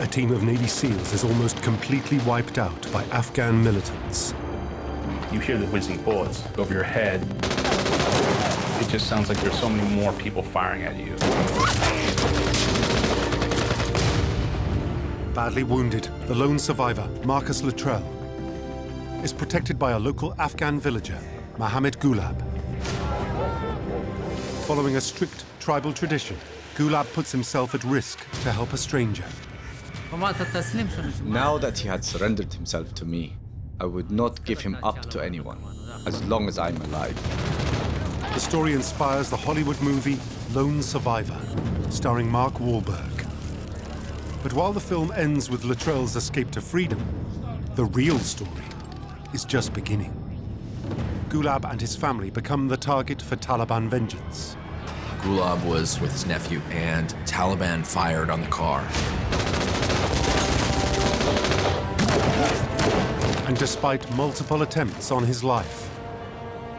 a team of Navy SEALs is almost completely wiped out by Afghan militants. You hear the whizzing bullets over your head. It just sounds like there's so many more people firing at you. Badly wounded, the lone survivor, Marcus Luttrell, is protected by a local Afghan villager, Mohammad Gulab. Following a strict tribal tradition, Gulab puts himself at risk to help a stranger. Now that he had surrendered himself to me, I would not give him up to anyone, as long as I'm alive. The story inspires the Hollywood movie Lone Survivor, starring Mark Wahlberg. But while the film ends with Luttrell's escape to freedom, the real story is just beginning. Gulab and his family become the target for Taliban vengeance. Gulab was with his nephew, and Taliban fired on the car. And despite multiple attempts on his life,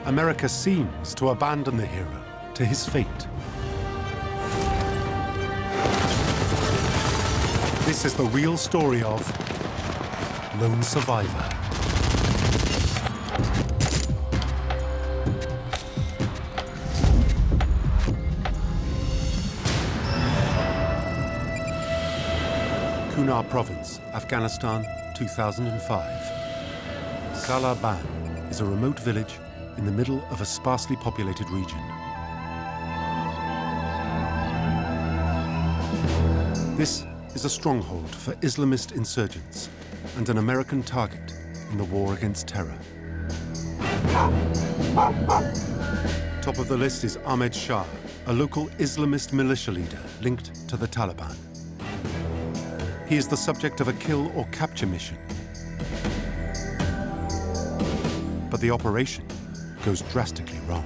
America seems to abandon the hero to his fate. This is the real story of Lone Survivor. Kunar Province, Afghanistan, 2005. Taliban is a remote village in the middle of a sparsely populated region. This is a stronghold for Islamist insurgents and an American target in the war against terror. Top of the list is Ahmed Shah, a local Islamist militia leader linked to the Taliban. He is the subject of a kill or capture mission. But the operation goes drastically wrong.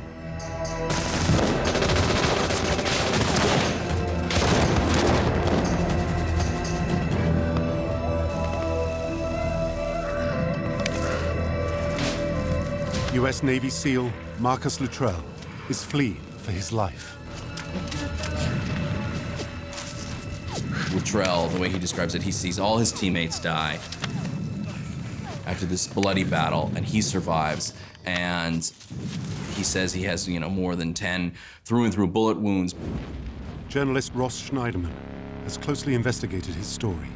US Navy SEAL Marcus Luttrell is fleeing for his life. Luttrell, the way he describes it, he sees all his teammates die after this bloody battle, and he survives. And he says he has, more than 10 through and through bullet wounds. Journalist Ross Schneiderman has closely investigated his story.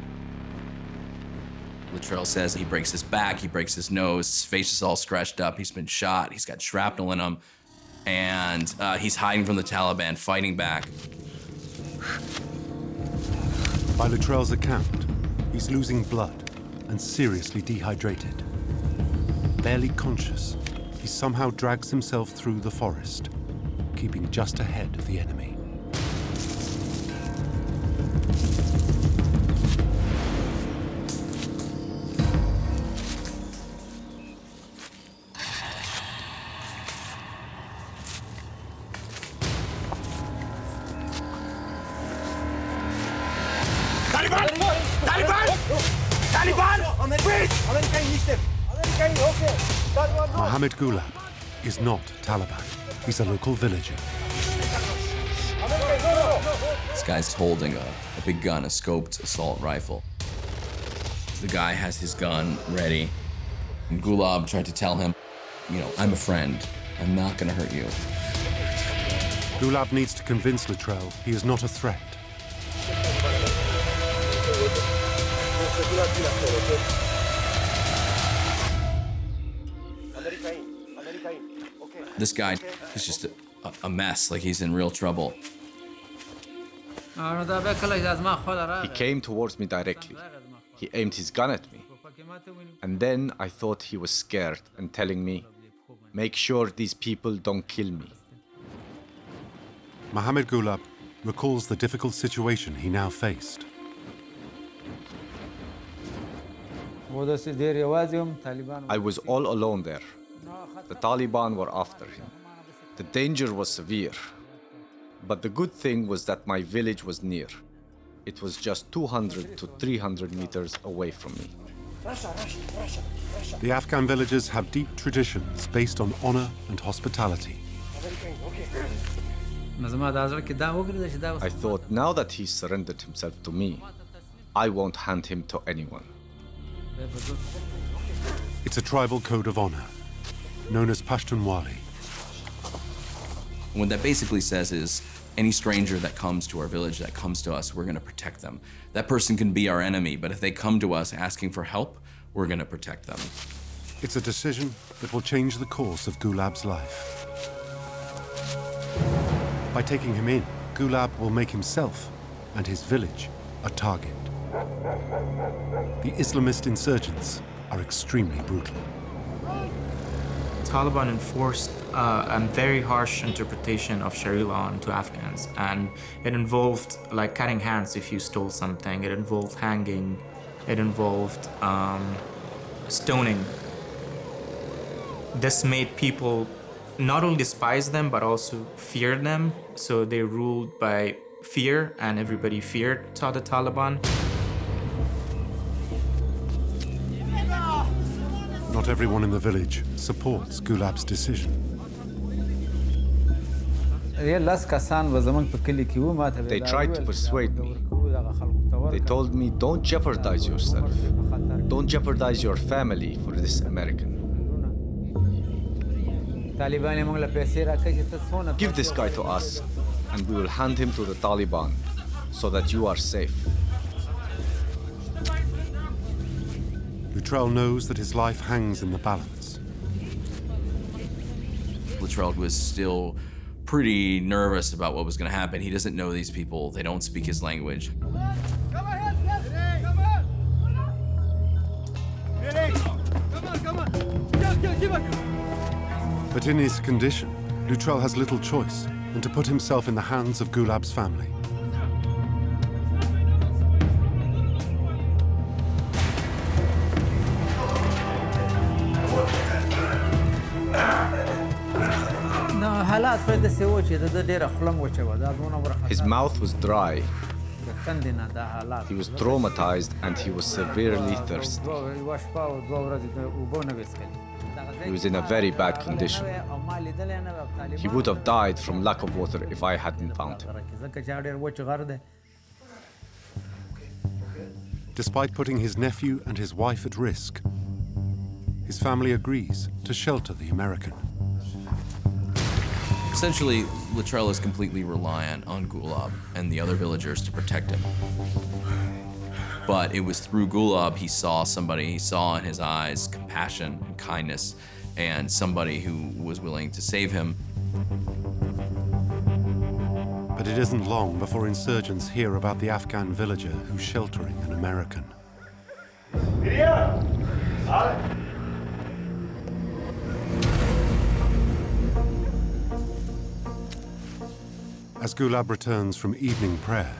Luttrell says he breaks his back, he breaks his nose, his face is all scratched up, he's been shot, he's got shrapnel in him, and he's hiding from the Taliban, fighting back. By Luttrell's account, he's losing blood and seriously dehydrated. Barely conscious, he somehow drags himself through the forest, keeping just ahead of the enemy. Taliban! Taliban! Taliban! Freeze! Mohammad Gulab is not Taliban. He's a local villager. This guy's holding a big gun, a scoped assault rifle. The guy has his gun ready, and Gulab tried to tell him, I'm a friend. I'm not gonna hurt you. Gulab needs to convince Luttrell he is not a threat. This guy is just a mess, like he's in real trouble. He came towards me directly. He aimed his gun at me. And then I thought he was scared and telling me, make sure these people don't kill me. Mohammad Gulab recalls the difficult situation he now faced. I was all alone there. The Taliban were after him. The danger was severe. But the good thing was that my village was near. It was just 200 to 300 meters away from me. The Afghan villagers have deep traditions based on honor and hospitality. I thought, now that he surrendered himself to me, I won't hand him to anyone. It's a tribal code of honor, known as Pashtunwali. What that basically says is, any stranger that comes to our village, that comes to us, we're going to protect them. That person can be our enemy, but if they come to us asking for help, we're going to protect them. It's a decision that will change the course of Gulab's life. By taking him in, Gulab will make himself and his village a target. The Islamist insurgents are extremely brutal. Taliban enforced a very harsh interpretation of Sharia law onto Afghans, and it involved like cutting hands if you stole something. It involved hanging. It involved stoning. This made people not only despise them but also fear them. So they ruled by fear, and everybody feared the Taliban. Not everyone in the village supports Gulab's decision. They tried to persuade me. They told me, don't jeopardize yourself. Don't jeopardize your family for this American. Give this guy to us, and we will hand him to the Taliban so that you are safe. Luttrell knows that his life hangs in the balance. Luttrell was still pretty nervous about what was going to happen. He doesn't know these people. They don't speak his language. But in his condition, Luttrell has little choice than to put himself in the hands of Gulab's family. His mouth was dry. He was traumatized and he was severely thirsty. He was in a very bad condition. He would have died from lack of water if I hadn't found him. Despite putting his nephew and his wife at risk, his family agrees to shelter the American. Essentially, Luttrell is completely reliant on Gulab and the other villagers to protect him. But it was through Gulab he saw somebody, he saw in his eyes compassion and kindness, and somebody who was willing to save him. But it isn't long before insurgents hear about the Afghan villager who's sheltering an American. As Gulab returns from evening prayer,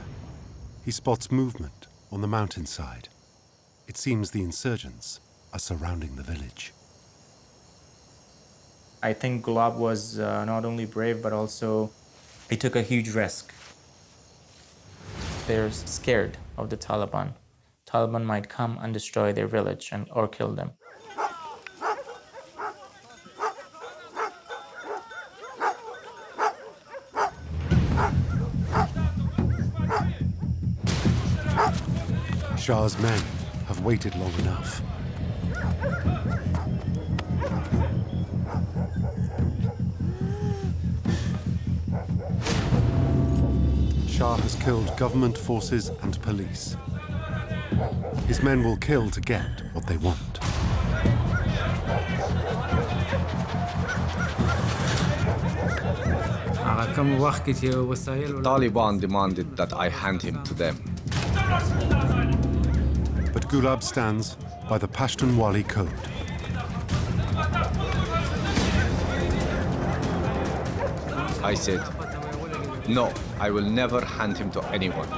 he spots movement on the mountainside. It seems the insurgents are surrounding the village. I think Gulab was not only brave, but also he took a huge risk. They're scared of the Taliban. Taliban might come and destroy their village or kill them. Shah's men have waited long enough. Shah has killed government forces and police. His men will kill to get what they want. The Taliban demanded that I hand him to them. But Gulab stands by the Pashtunwali code. I said, no, I will never hand him to anyone.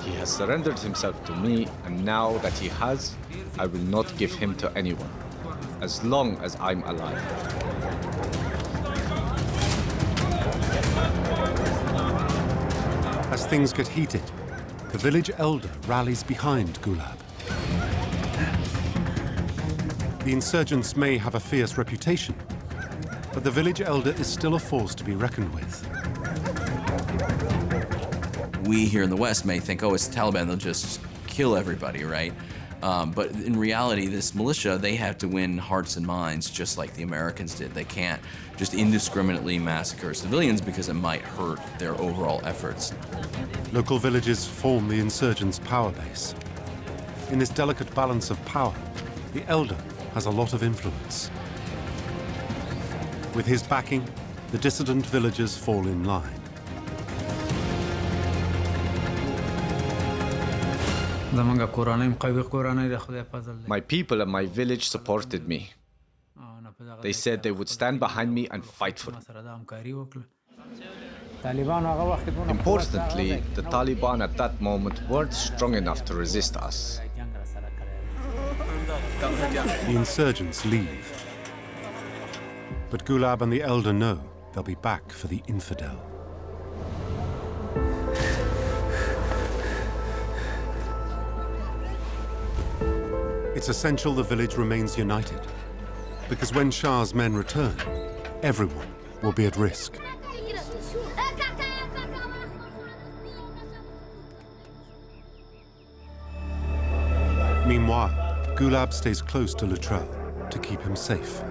He has surrendered himself to me, and now that he has, I will not give him to anyone, as long as I'm alive. As things get heated, the village elder rallies behind Gulab. The insurgents may have a fierce reputation, but the village elder is still a force to be reckoned with. We here in the West may think, oh, it's the Taliban, they'll just kill everybody, right? But in reality, this militia, they have to win hearts and minds just like the Americans did. They can't just indiscriminately massacre civilians because it might hurt their overall efforts. Local villages form the insurgents' power base. In this delicate balance of power, the elder has a lot of influence. With his backing, the dissident villagers fall in line. My people and my village supported me. They said they would stand behind me and fight for me. Importantly, the Taliban at that moment weren't strong enough to resist us. The insurgents leave. But Gulab and the elder know they'll be back for the infidel. It's essential the village remains united, because when Shah's men return, everyone will be at risk. Meanwhile, Gulab stays close to Luttrell to keep him safe.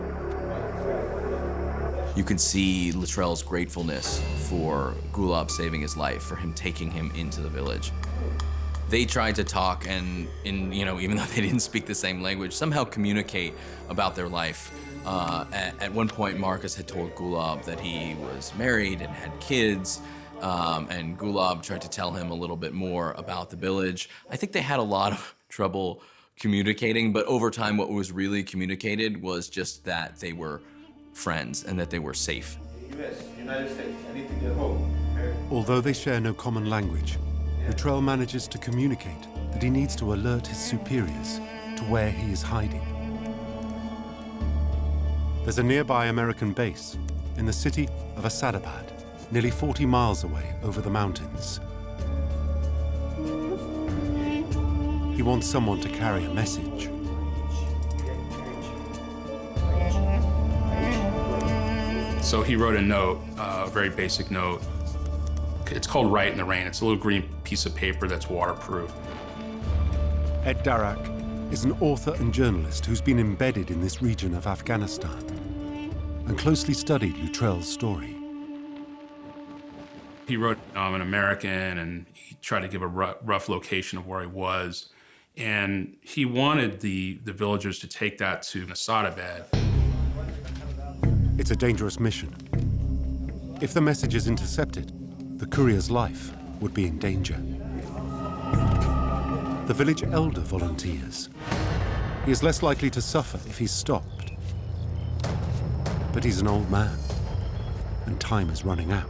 You can see Luttrell's gratefulness for Gulab saving his life, for him taking him into the village. They tried to talk and, even though they didn't speak the same language, somehow communicate about their life. At one point, Marcus had told Gulab that he was married and had kids, and Gulab tried to tell him a little bit more about the village. I think they had a lot of trouble communicating, but over time, what was really communicated was just that they were friends and that they were safe. US, United States, anything at home? Although they share no common language, Luttrell manages to communicate that he needs to alert his superiors to where he is hiding. There's a nearby American base in the city of Asadabad, nearly 40 miles away over the mountains. He wants someone to carry a message. So he wrote a note, a very basic note. It's called Write in the Rain. It's a little green piece of paper that's waterproof. Ed Darak is an author and journalist who's been embedded in this region of Afghanistan and closely studied Luttrell's story. He wrote an American, and he tried to give a rough location of where he was. And he wanted the villagers to take that to Asadabad. It's a dangerous mission. If the message is intercepted, the courier's life would be in danger. The village elder volunteers. He is less likely to suffer if he's stopped. But he's an old man, and time is running out.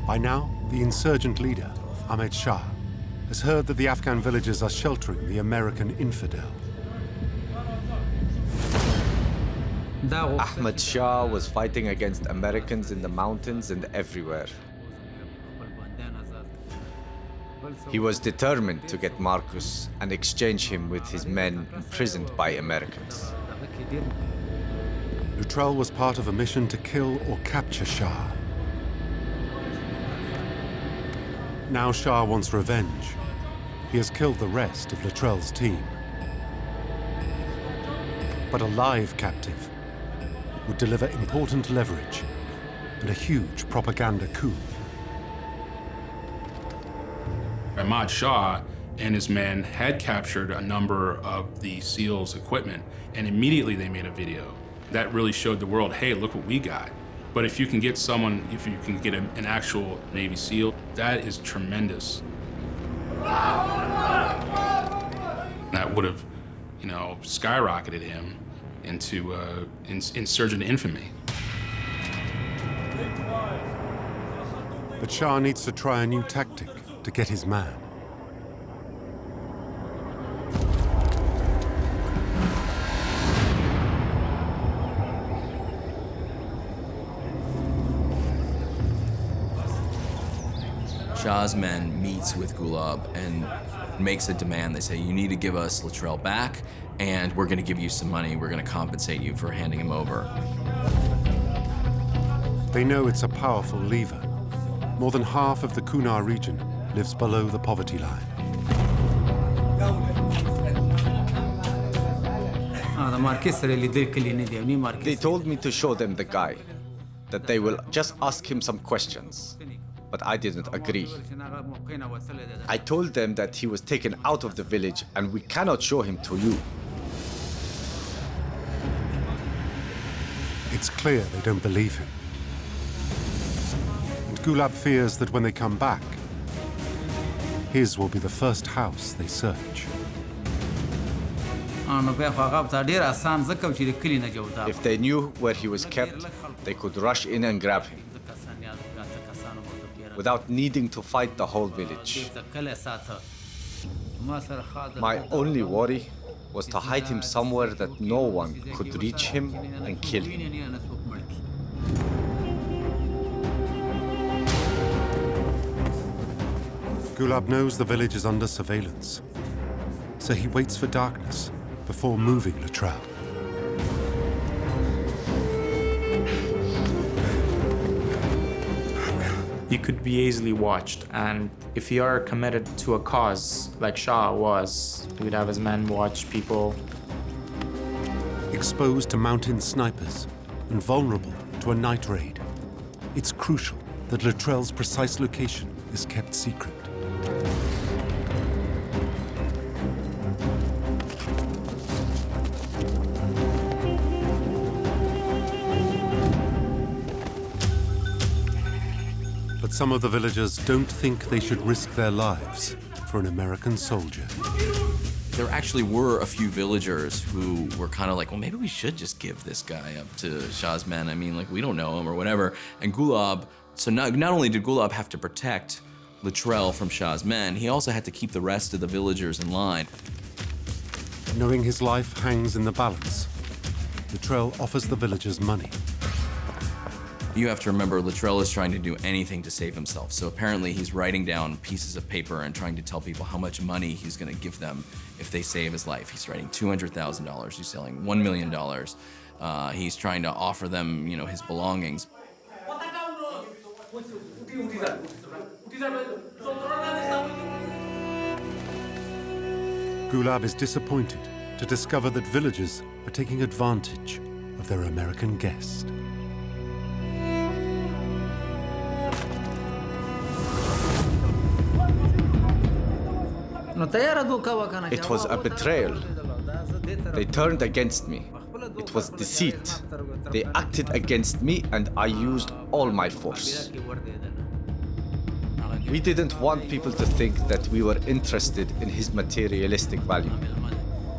By now, the insurgent leader, Ahmed Shah, has heard that the Afghan villagers are sheltering the American infidel. Ahmed Shah was fighting against Americans in the mountains and everywhere. He was determined to get Marcus and exchange him with his men imprisoned by Americans. Luttrell was part of a mission to kill or capture Shah. Now Shah wants revenge. He has killed the rest of Luttrell's team. But a live captive would deliver important leverage and a huge propaganda coup. Ahmad Shah and his men had captured a number of the SEALs' equipment, and immediately they made a video. That really showed the world, hey, look what we got. But if you can get someone, if you can get an actual Navy SEAL, that is tremendous. That would have, skyrocketed him into insurgent infamy. But Shah needs to try a new tactic to get his man. Shah's men meets with Gulab and makes a demand. They say, you need to give us Luttrell back, and we're going to give you some money. We're going to compensate you for handing him over. They know it's a powerful lever. More than half of the Kunar region lives below the poverty line. They told me to show them the guy, that they will just ask him some questions. But I didn't agree. I told them that he was taken out of the village and we cannot show him to you. It's clear they don't believe him. And Gulab fears that when they come back, his will be the first house they search. If they knew where he was kept, they could rush in and grab him, without needing to fight the whole village. My only worry was to hide him somewhere that no one could reach him and kill him. Gulab knows the village is under surveillance, so he waits for darkness before moving Luttrell. You could be easily watched, and if you are committed to a cause like Shah was, he would have his men watch people. Exposed to mountain snipers and vulnerable to a night raid, it's crucial that Luttrell's precise location is kept secret. But some of the villagers don't think they should risk their lives for an American soldier. There actually were a few villagers who were kind of like, well, maybe we should just give this guy up to Shah's men. I mean, like, we don't know him or whatever. And Gulab, so not only did Gulab have to protect Luttrell from Shah's men, he also had to keep the rest of the villagers in line. Knowing his life hangs in the balance, Luttrell offers the villagers money. You have to remember, Luttrell is trying to do anything to save himself. So apparently he's writing down pieces of paper and trying to tell people how much money he's gonna give them if they save his life. He's writing $200,000, he's selling $1 million. He's trying to offer them, you know, his belongings. Gulab is disappointed to discover that villagers are taking advantage of their American guest. It was a betrayal. They turned against me. It was deceit. They acted against me and I used all my force. We didn't want people to think that we were interested in his materialistic value.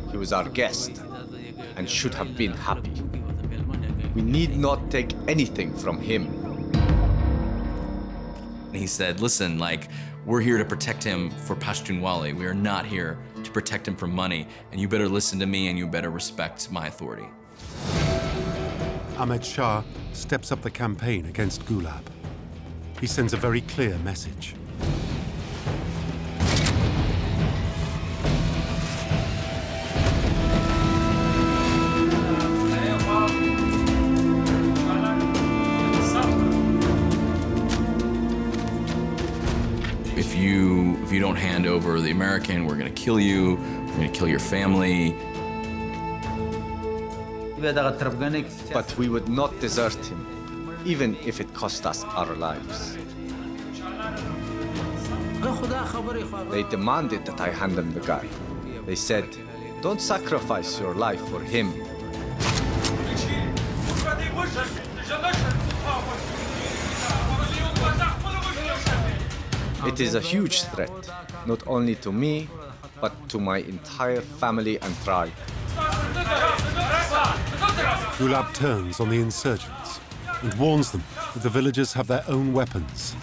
He was our guest and should have been happy. We need not take anything from him. He said, listen, like, we're here to protect him for Pashtunwali. We are not here to protect him for money, and you better listen to me and you better respect my authority. Ahmed Shah steps up the campaign against Gulab. He sends a very clear message. If you don't hand over the American, we're gonna kill you, we're gonna kill your family. But we would not desert him, even if it cost us our lives. They demanded that I hand them the guy. They said, don't sacrifice your life for him. It is a huge threat, not only to me, but to my entire family and tribe. Gulab turns on the insurgents and warns them that the villagers have their own weapons.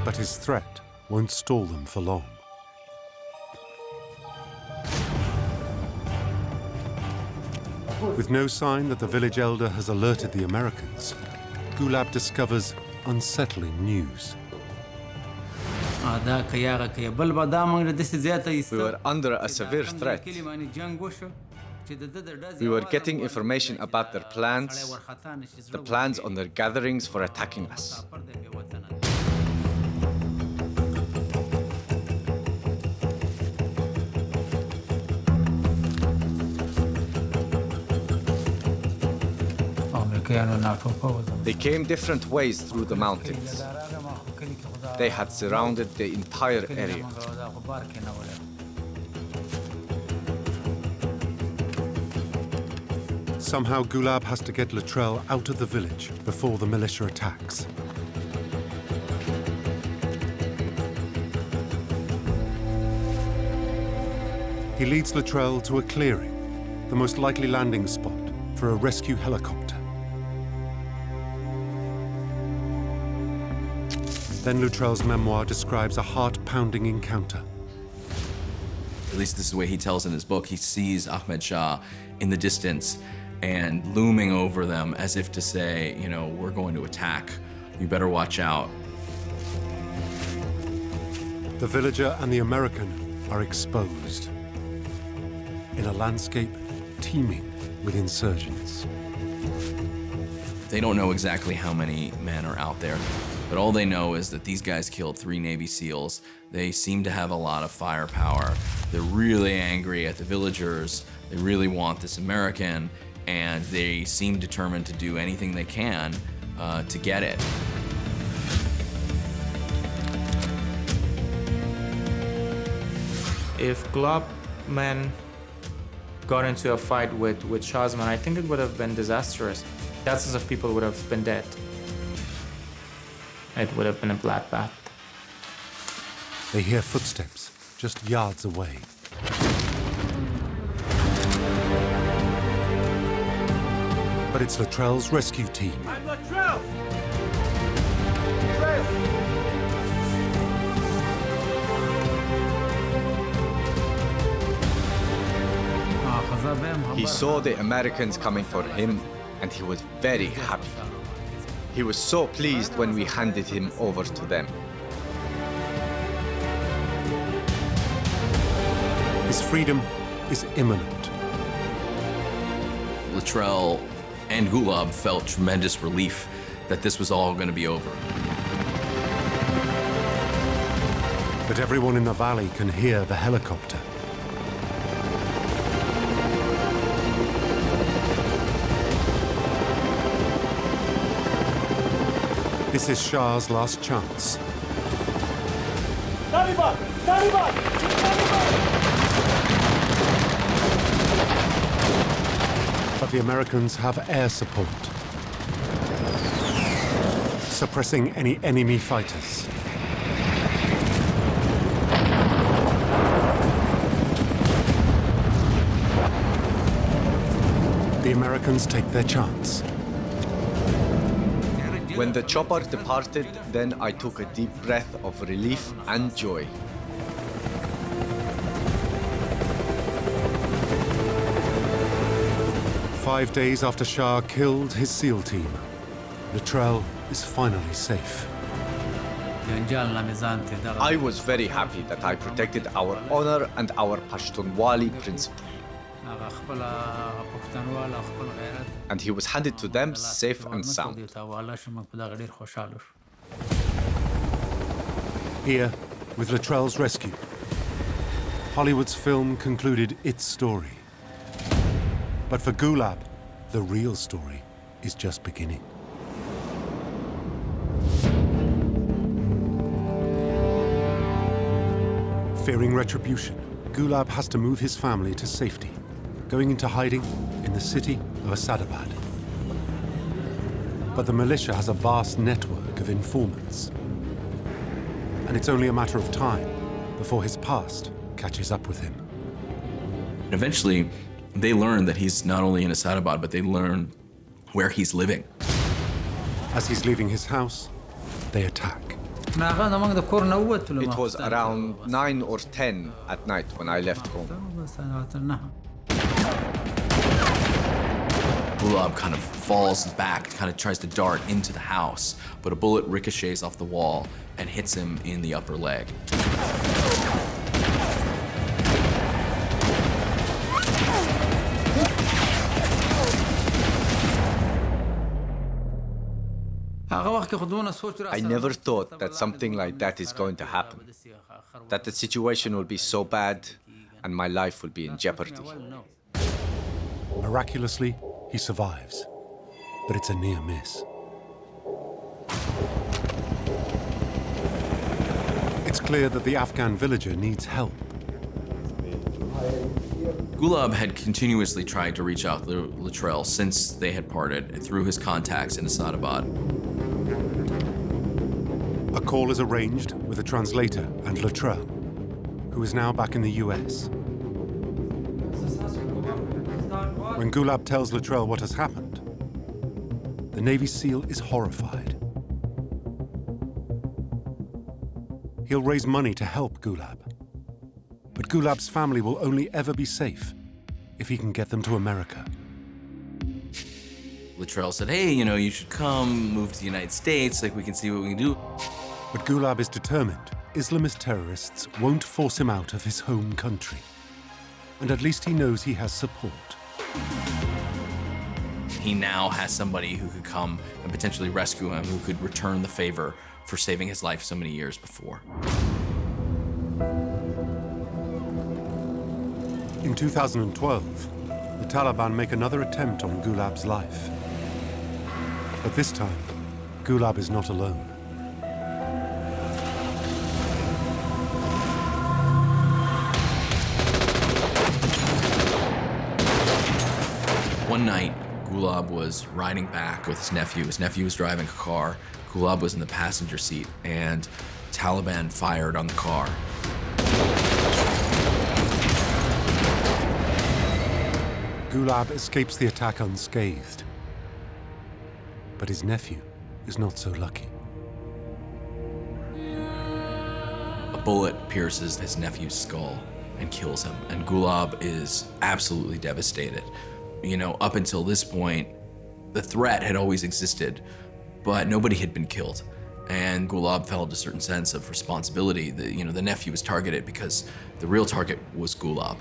But his threat won't stall them for long. With no sign that the village elder has alerted the Americans, Gulab discovers unsettling news. We were under a severe threat. We were getting information about their plans, the plans on their gatherings for attacking us. They came different ways through the mountains. They had surrounded the entire area. Somehow Gulab has to get Luttrell out of the village before the militia attacks. He leads Luttrell to a clearing, the most likely landing spot for a rescue helicopter. Then Luttrell's memoir describes a heart-pounding encounter. At least this is the way he tells in his book. He sees Ahmed Shah in the distance and looming over them as if to say, you know, we're going to attack. You better watch out. The villager and the American are exposed in a landscape teeming with insurgents. They don't know exactly how many men are out there, but all they know is that these guys killed 3 Navy SEALs. They seem to have a lot of firepower. They're really angry at the villagers. They really want this American, and they seem determined to do anything they can to get it. If Gulab men got into a fight with Shah's men, I think it would have been disastrous. Thousands of people would have been dead. It would have been a bloodbath. They hear footsteps just yards away. But it's Luttrell's rescue team. I'm Luttrell! He saw the Americans coming for him, and he was very happy. He was so pleased when we handed him over to them. His freedom is imminent. Luttrell and Gulab felt tremendous relief that this was all going to be over. But everyone in the valley can hear the helicopter. This is Shah's last chance. Taliban! Taliban! Taliban! But the Americans have air support, suppressing any enemy fighters. The Americans take their chance. When the chopper departed, then I took a deep breath of relief and joy. Five days after Shah killed his SEAL team, Luttrell is finally safe. I was very happy that I protected our honor and our Pashtunwali principle. And he was handed to them safe and sound. Here, with Luttrell's rescue, Hollywood's film concluded its story. But for Gulab, the real story is just beginning. Fearing retribution, Gulab has to move his family to safety, going into hiding in the city of Asadabad. But the militia has a vast network of informants. And it's only a matter of time before his past catches up with him. Eventually, they learn that he's not only in Asadabad, but they learn where he's living. As he's leaving his house, they attack. It was around 9 or 10 at night when I left home. Gulab kind of falls back, kind of tries to dart into the house, but a bullet ricochets off the wall and hits him in the upper leg. I never thought that something like that is going to happen, that the situation will be so bad and my life will be in jeopardy. Miraculously, he survives, but it's a near miss. It's clear that the Afghan villager needs help. Gulab had continuously tried to reach out to Luttrell since they had parted through his contacts in Asadabad. A call is arranged with a translator and Luttrell, who is now back in the US. When Gulab tells Luttrell what has happened, the Navy SEAL is horrified. He'll raise money to help Gulab. But Gulab's family will only ever be safe if he can get them to America. Luttrell said, hey, you should come, move to the United States, we can see what we can do. But Gulab is determined Islamist terrorists won't force him out of his home country. And at least he knows he has support. He now has somebody who could come and potentially rescue him, who could return the favor for saving his life so many years before. In 2012, the Taliban make another attempt on Gulab's life. But this time, Gulab is not alone. One night, Gulab was riding back with his nephew. His nephew was driving a car. Gulab was in the passenger seat, and Taliban fired on the car. Gulab escapes the attack unscathed. But his nephew is not so lucky. A bullet pierces his nephew's skull and kills him, and Gulab is absolutely devastated. Up until this point, the threat had always existed, but nobody had been killed. And Gulab felt a certain sense of responsibility. The nephew was targeted because the real target was Gulab.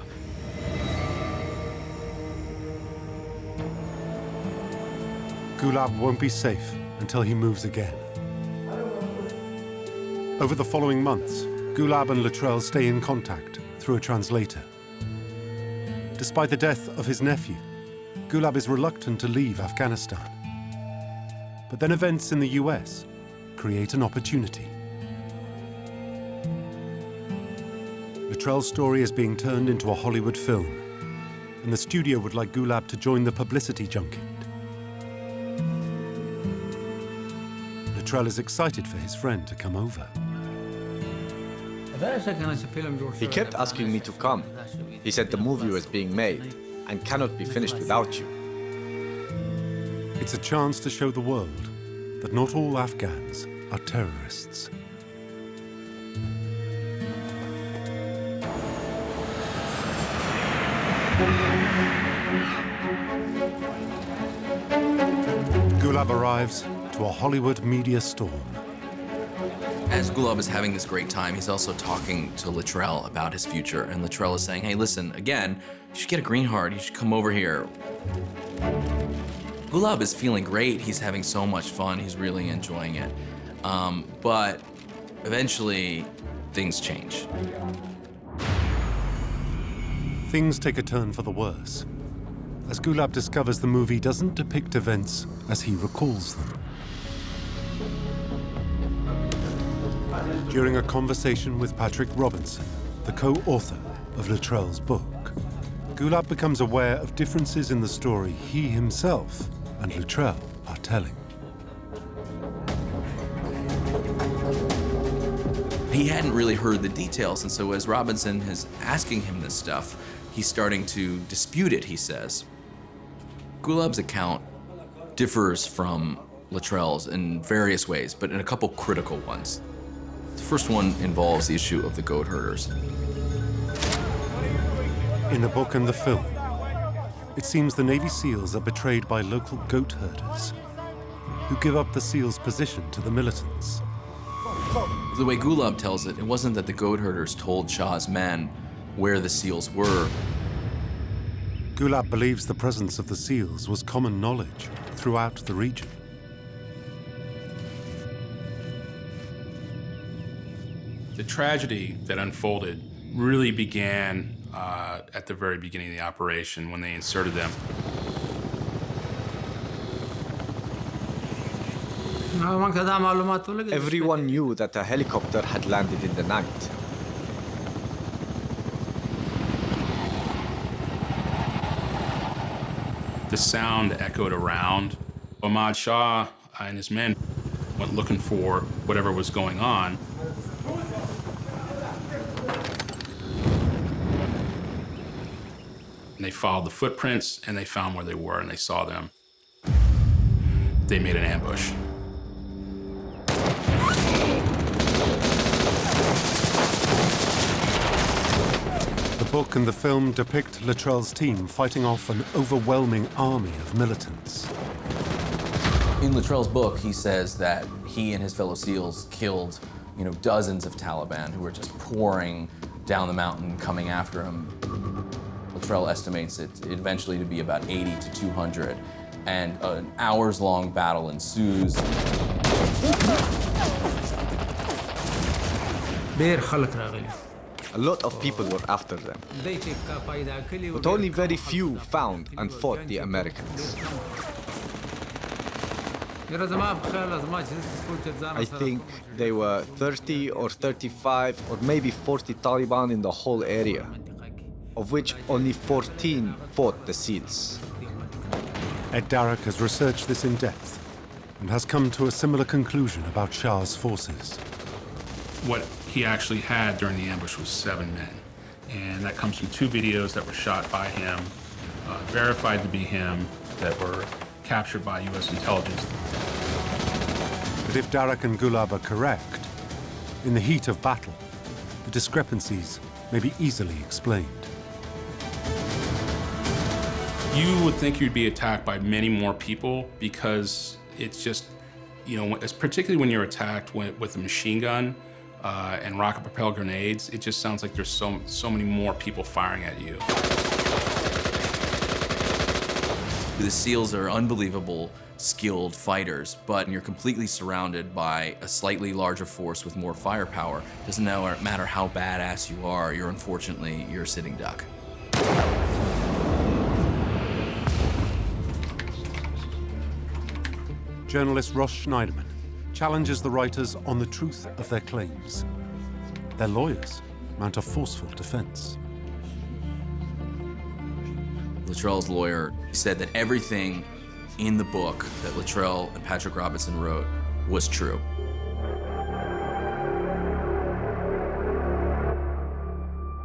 Gulab won't be safe until he moves again. Over the following months, Gulab and Luttrell stay in contact through a translator. Despite the death of his nephew, Gulab is reluctant to leave Afghanistan. But then events in the US create an opportunity. Luttrell's story is being turned into a Hollywood film, and the studio would like Gulab to join the publicity junket. Luttrell is excited for his friend to come over. He kept asking me to come. He said the movie was being made and cannot be finished without you. It's a chance to show the world that not all Afghans are terrorists. Gulab arrives to a Hollywood media storm. As Gulab is having this great time, he's also talking to Luttrell about his future. And Luttrell is saying, hey, listen, again, you should get a green card. You should come over here. Gulab is feeling great. He's having so much fun. He's really enjoying it. But eventually, things change. Things take a turn for the worse, as Gulab discovers the movie doesn't depict events as he recalls them. During a conversation with Patrick Robinson, the co-author of Luttrell's book, Gulab becomes aware of differences in the story he himself and Luttrell are telling. He hadn't really heard the details, and so as Robinson is asking him this stuff, he's starting to dispute it, he says. Gulab's account differs from Luttrell's in various ways, but in a couple critical ones. The first one involves the issue of the goat herders. In the book and the film, It seems the Navy SEALs are betrayed by local goat herders who give up the SEALs' position to the militants. The way Gulab tells it, it wasn't that the goat herders told Shah's men where the SEALs were. Gulab believes the presence of the SEALs was common knowledge throughout the region. The tragedy that unfolded really began at the very beginning of the operation when they inserted them. Everyone knew that a helicopter had landed in the night. The sound echoed around. Ahmad Shah and his men went looking for whatever was going on. And they followed the footprints, and they found where they were, and they saw them. They made an ambush. The book and the film depict Luttrell's team fighting off an overwhelming army of militants. In Luttrell's book, he says that he and his fellow SEALs killed, dozens of Taliban who were just pouring down the mountain, coming after him. Luttrell estimates it eventually to be about 80 to 200, and an hours-long battle ensues. A lot of people were after them, but only very few found and fought the Americans. I think there were 30 or 35 or maybe 40 Taliban in the whole area, of which only 14 fought the SEALs. Ed Darroch has researched this in depth and has come to a similar conclusion about Shah's forces. What he actually had during the ambush was 7 men. And that comes from 2 videos that were shot by him, verified to be him, that were captured by U.S. intelligence. But if Darroch and Gulab are correct, in the heat of battle, the discrepancies may be easily explained. You would think you'd be attacked by many more people because it's just, particularly when you're attacked with a machine gun and rocket-propelled grenades, it just sounds like there's so many more people firing at you. The SEALs are unbelievable, skilled fighters, but you're completely surrounded by a slightly larger force with more firepower. Doesn't matter how badass you are, unfortunately, you're a sitting duck. Journalist Ross Schneiderman challenges the writers on the truth of their claims. Their lawyers mount a forceful defense. Luttrell's lawyer said that everything in the book that Luttrell and Patrick Robinson wrote was true.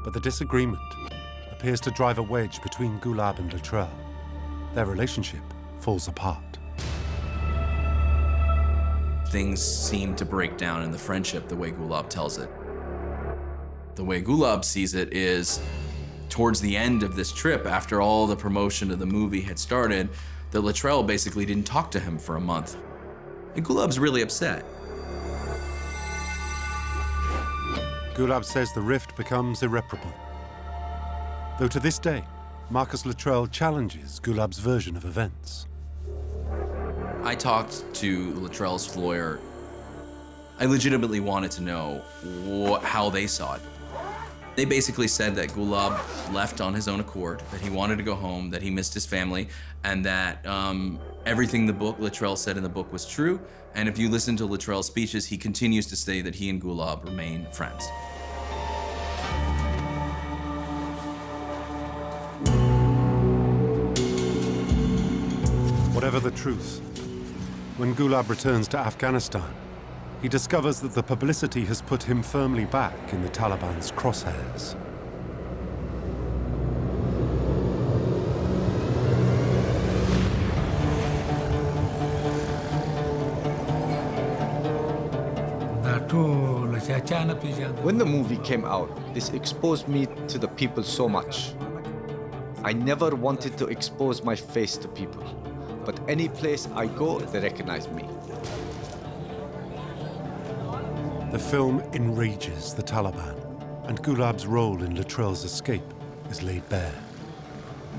But the disagreement appears to drive a wedge between Gulab and Luttrell. Their relationship falls apart. Things seem to break down in the friendship the way Gulab tells it. The way Gulab sees it is, towards the end of this trip, after all the promotion of the movie had started, that Luttrell basically didn't talk to him for a month. And Gulab's really upset. Gulab says the rift becomes irreparable. Though to this day, Marcus Luttrell challenges Gulab's version of events. I talked to Luttrell's lawyer. I legitimately wanted to know how they saw it. They basically said that Gulab left on his own accord, that he wanted to go home, that he missed his family, and that everything Luttrell said in the book was true. And if you listen to Luttrell's speeches, he continues to say that he and Gulab remain friends. Whatever the truth, when Gulab returns to Afghanistan, he discovers that the publicity has put him firmly back in the Taliban's crosshairs. When the movie came out, this exposed me to the people so much. I never wanted to expose my face to people, but any place I go, they recognize me. The film enrages the Taliban, and Gulab's role in Luttrell's escape is laid bare.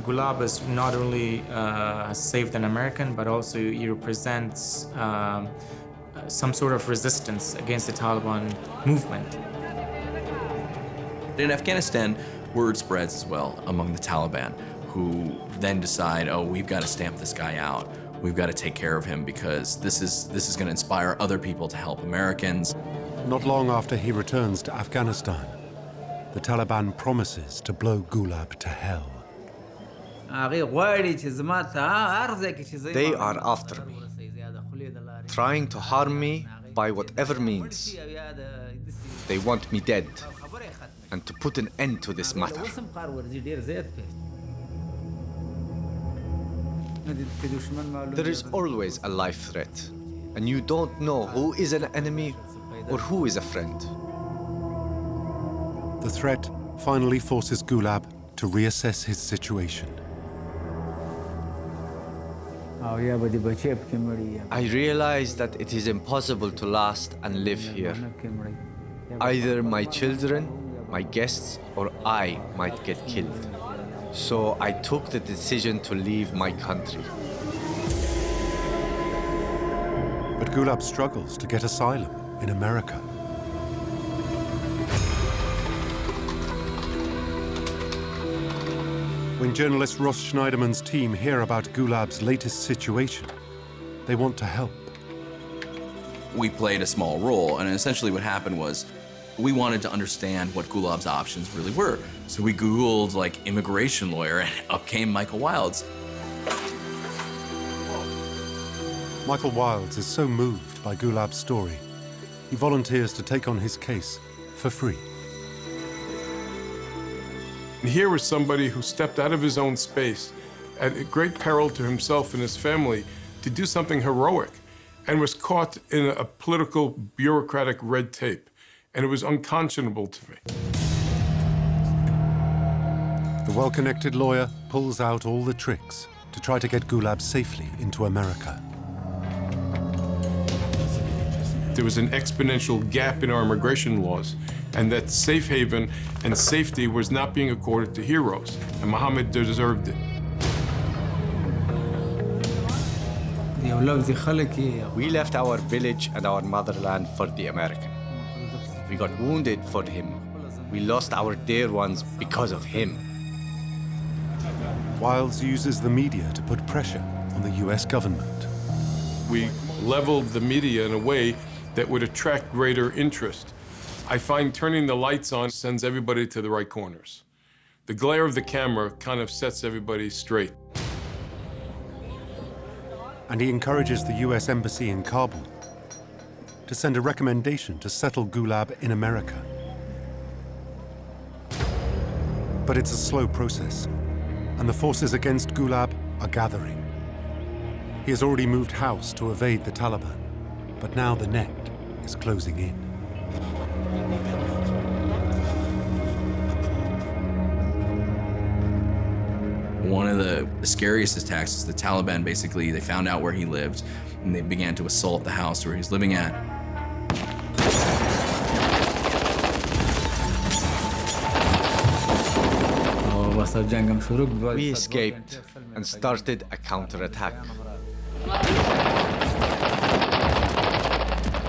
Gulab is not only has saved an American, but also he represents some sort of resistance against the Taliban movement. In Afghanistan, word spreads as well among the Taliban, who then decide, oh, we've got to stamp this guy out. We've got to take care of him because this is going to inspire other people to help Americans. Not long after he returns to Afghanistan, the Taliban promises to blow Gulab to hell. They are after me, trying to harm me by whatever means. They want me dead, and to put an end to this matter. There is always a life threat, and you don't know who is an enemy or who is a friend. The threat finally forces Gulab to reassess his situation. I realize that it is impossible to last and live here. Either my children, my guests, or I might get killed. So I took the decision to leave my country. But Gulab struggles to get asylum in America. When journalist Ross Schneiderman's team hear about Gulab's latest situation, they want to help. We played a small role, and essentially what happened was we wanted to understand what Gulab's options really were. So we Googled like immigration lawyer, and up came Michael Wilds. Michael Wilds is so moved by Gulab's story, he volunteers to take on his case for free. Here was somebody who stepped out of his own space at great peril to himself and his family to do something heroic, and was caught in a political, bureaucratic red tape. And it was unconscionable to me. The well-connected lawyer pulls out all the tricks to try to get Gulab safely into America. There was an exponential gap in our immigration laws, and that safe haven and safety was not being accorded to heroes, and Mohammed deserved it. We left our village and our motherland for the American. We got wounded for him. We lost our dear ones because of him. Wilds uses the media to put pressure on the US government. We leveled the media in a way that would attract greater interest. I find turning the lights on sends everybody to the right corners. The glare of the camera kind of sets everybody straight. And he encourages the US Embassy in Kabul to send a recommendation to settle Gulab in America. But it's a slow process, and the forces against Gulab are gathering. He has already moved house to evade the Taliban, but now the net is closing in. One of the scariest attacks is the Taliban basically, they found out where he lived, and they began to assault the house where he's living at. We escaped and started a counterattack.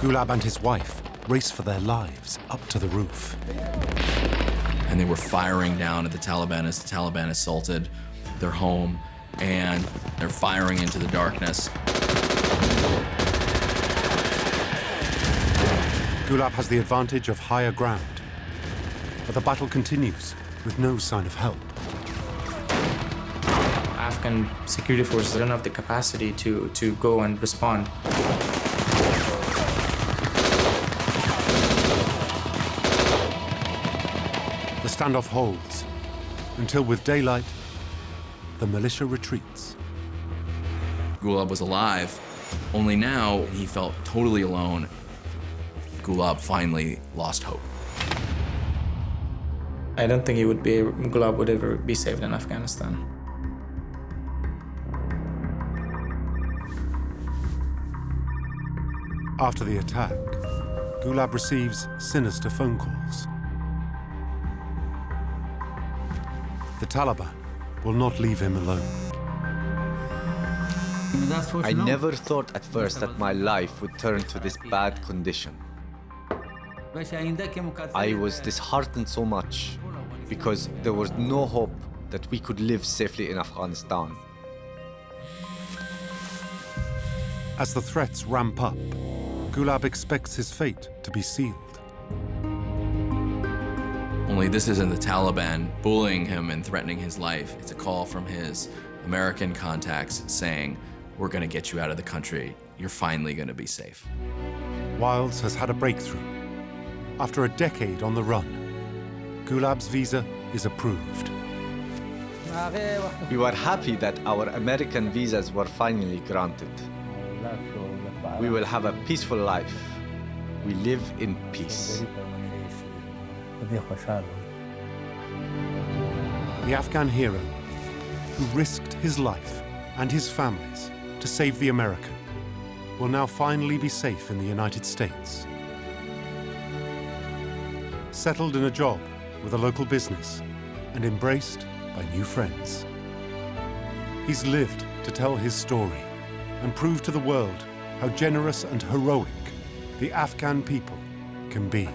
Gulab and his wife race for their lives up to the roof. And they were firing down at the Taliban as the Taliban assaulted their home, and they're firing into the darkness. Gulab has the advantage of higher ground, but the battle continues with no sign of help. Afghan security forces don't have the capacity to go and respond. The standoff holds until, with daylight, the militia retreats. Gulab was alive, only now he felt totally alone. Gulab finally lost hope. I don't think Gulab would ever be saved in Afghanistan. After the attack, Gulab receives sinister phone calls. The Taliban will not leave him alone. I never thought at first that my life would turn to this bad condition. I was disheartened so much because there was no hope that we could live safely in Afghanistan. As the threats ramp up, Gulab expects his fate to be sealed. Only this isn't the Taliban bullying him and threatening his life. It's a call from his American contacts saying, we're gonna get you out of the country. You're finally gonna be safe. Wilds has had a breakthrough. After a decade on the run, Gulab's visa is approved. We were happy that our American visas were finally granted. We will have a peaceful life. We live in peace. The Afghan hero, who risked his life and his family's to save the American, will now finally be safe in the United States. Settled in a job with a local business and embraced by new friends. He's lived to tell his story and prove to the world how generous and heroic the Afghan people can be.